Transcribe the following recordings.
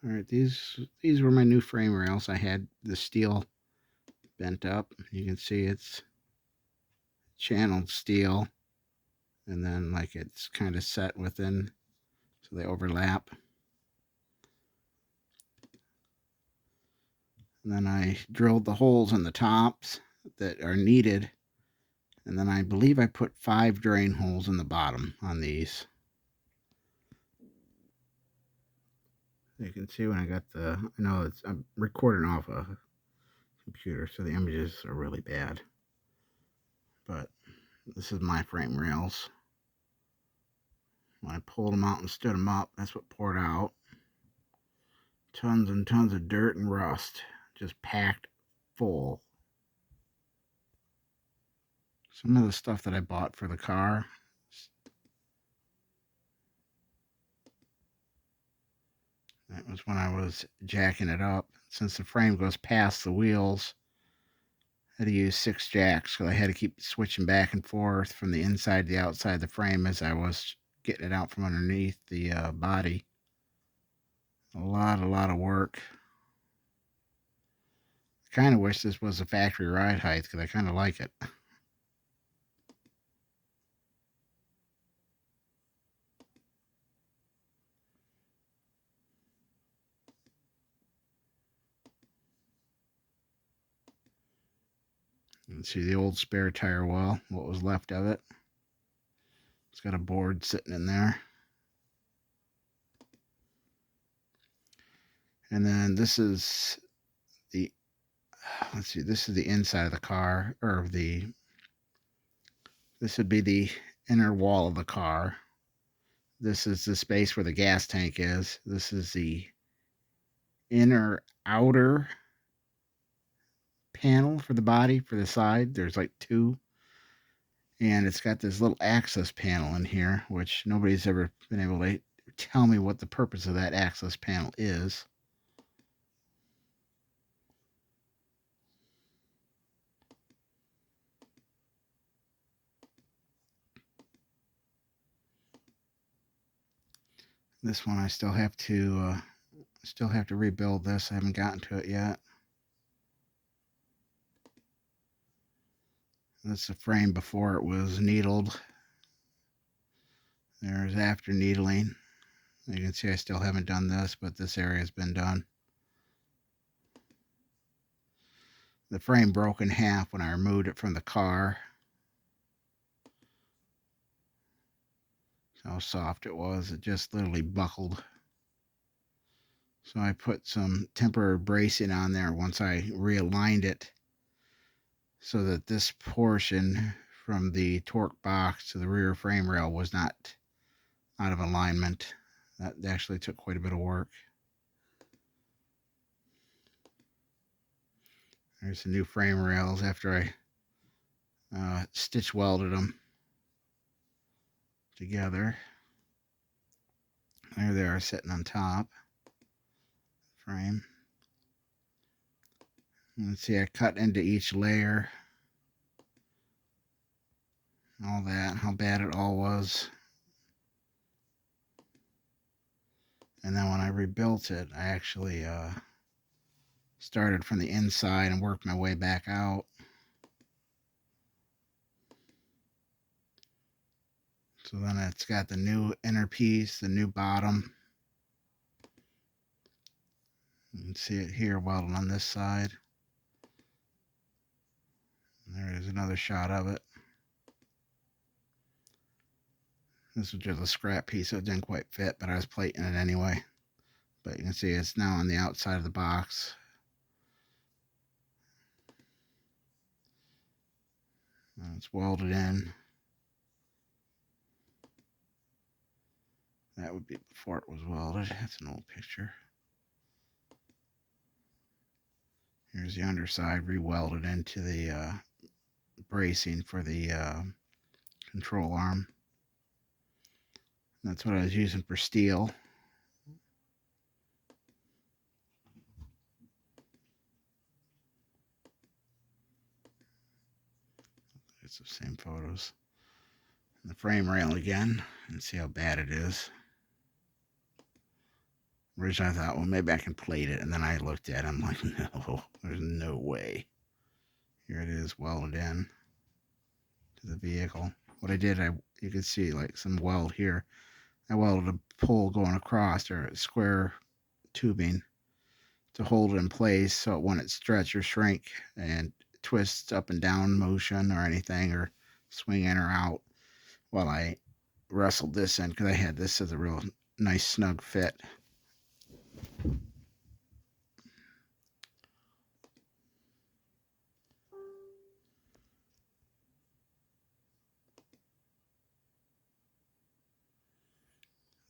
All right, these were my new frame rails. I had the steel bent up. You can see it's channeled steel, and then like it's kind of set within, so they overlap. And then I drilled the holes in the tops that are needed, and then I believe I put 5 drain holes in the bottom on these. You can see when I got I know I'm recording off a computer, so the images are really bad. But this is my frame rails. When I pulled them out and stood them up, that's what poured out. Tons and tons of dirt and rust, just packed full. Some of the stuff that I bought for the car. That was when I was jacking it up. Since the frame goes past the wheels, I had to use 6 jacks, so I had to keep switching back and forth from the inside to the outside of the frame as I was getting it out from underneath the body. A lot of work. I kind of wish this was a factory ride height because I kind of like it. You can see the old spare tire well, what was left of it. It's got a board sitting in there. And then this is the, let's see, this is the inside of the car, or this would be the inner wall of the car. This is the space where the gas tank is. This is the inner outer panel for the body, for the side. There's like 2. And it's got this little access panel in here, which nobody's ever been able to tell me what the purpose of that access panel is. This one I still have to rebuild this. I haven't gotten to it yet. That's the frame before it was needled. There's after needling. You can see I still haven't done this, but this area has been done. The frame broke in half when I removed it from the car. How soft it was. It just literally buckled. So I put some temporary bracing on there once I realigned it so that this portion from the torque box to the rear frame rail was not out of alignment. That actually took quite a bit of work. There's the new frame rails after I stitch welded them together. There they are sitting on top frame. Let's see, I cut into each layer. All that, how bad it all was. And then when I rebuilt it, I actually started from the inside and worked my way back out. So then it's got the new inner piece, the new bottom. You can see it here welded on this side. And there is another shot of it. This was just a scrap piece, so it didn't quite fit, but I was plating it anyway. But you can see it's now on the outside of the box. And it's welded in. That would be before it was welded. That's an old picture. Here's the underside re-welded into the bracing for the control arm. That's what I was using for steel. It's the same photos. And the frame rail again, and see how bad it is. Originally, I thought, well, maybe I can plate it. And then I looked at it. I'm like, no, there's no way. Here it is welded in to the vehicle. What I did, you could see like some weld here. I welded a pole going across, or a square tubing, to hold it in place so it wouldn't stretch or shrink and twist up and down motion or anything, or swing in or out, while I wrestled this in, because I had this as a real nice snug fit.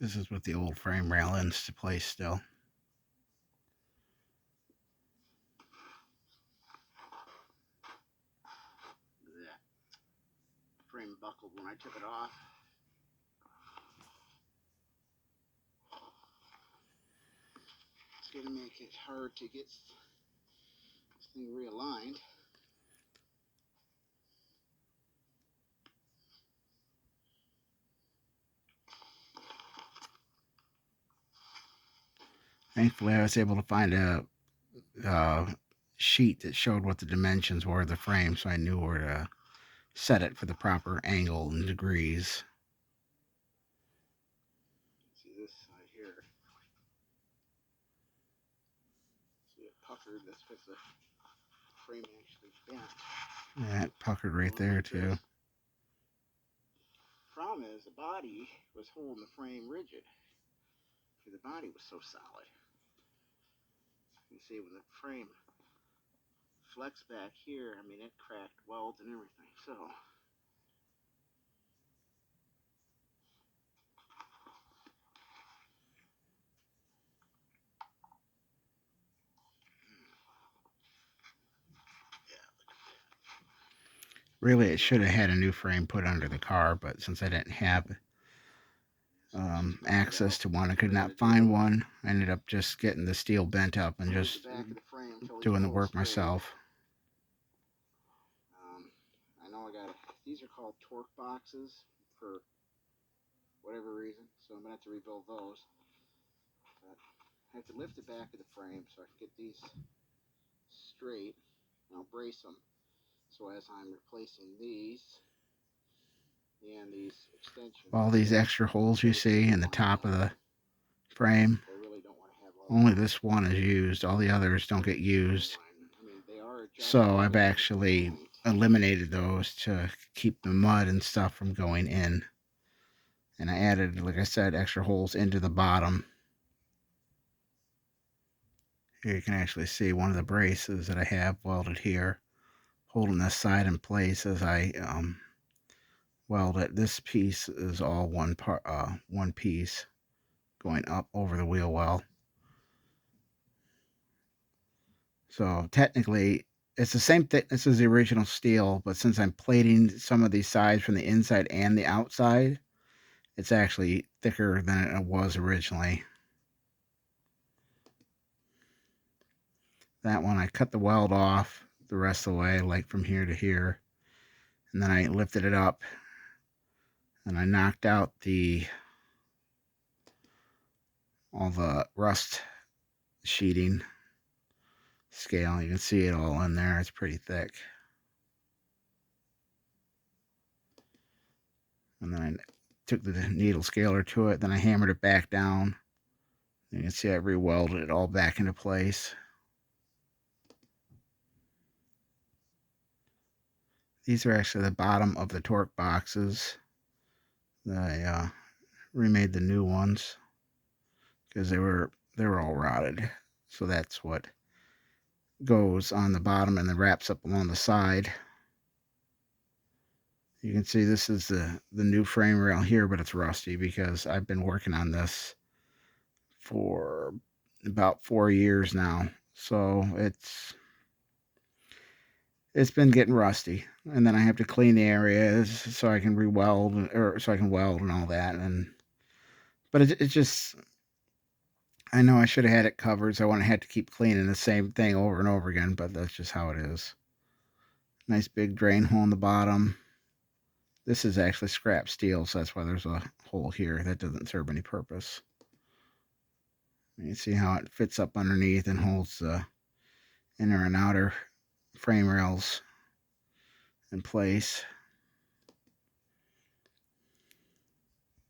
This is with the old frame rail into place still. That frame buckled when I took it off. It's going to make it hard to get this thing realigned. Thankfully, I was able to find a sheet that showed what the dimensions were of the frame, so I knew where to set it for the proper angle and degrees. See this side here. See it puckered. That's because the frame actually bent. Yeah, it puckered right there too. Problem is, the body was holding the frame rigid. The body was so solid. You see, when the frame flexed back here, I mean, it cracked welds and everything. So really, it should have had a new frame put under the car, but since I didn't have access to one, I could not find one. I ended up just getting the steel bent up and just doing the work myself. I know I got these are called torque boxes for whatever reason, so I'm gonna have to rebuild those. But I have to lift the back of the frame so I can get these straight. And I'll brace them. So as I'm replacing these and these extensions, all these extra holes you see in the top of the frame, only this one is used. All the others don't get used. So I've actually eliminated those to keep the mud and stuff from going in. And I added, like I said, extra holes into the bottom. Here you can actually see one of the braces that I have welded here, holding this side in place as I weld it. This piece is all one part, one piece going up over the wheel well. So technically, it's the same thickness as the original steel, but since I'm plating some of these sides from the inside and the outside, it's actually thicker than it was originally. That one, I cut the weld off the rest of the way, like from here to here, and then I lifted it up and I knocked out all the rust sheeting scale. You can see it all in there. It's pretty thick. And then I took the needle scaler to it. Then I hammered it back down. You can see I re-welded it all back into place. These are actually the bottom of the torque boxes. I remade the new ones because they were all rotted. So that's what goes on the bottom and then wraps up along the side. You can see this is the new frame rail here, but it's rusty because I've been working on this for about 4 years now. So it's been getting rusty, and then I have to clean the areas so I can re-weld, or so I can weld and all that. But it just, I know I should have had it covered, so I wouldn't have to keep cleaning the same thing over and over again, but that's just how it is. Nice big drain hole in the bottom. This is actually scrap steel, so that's why there's a hole here. That doesn't serve any purpose. You see how it fits up underneath and holds the inner and outer frame rails in place.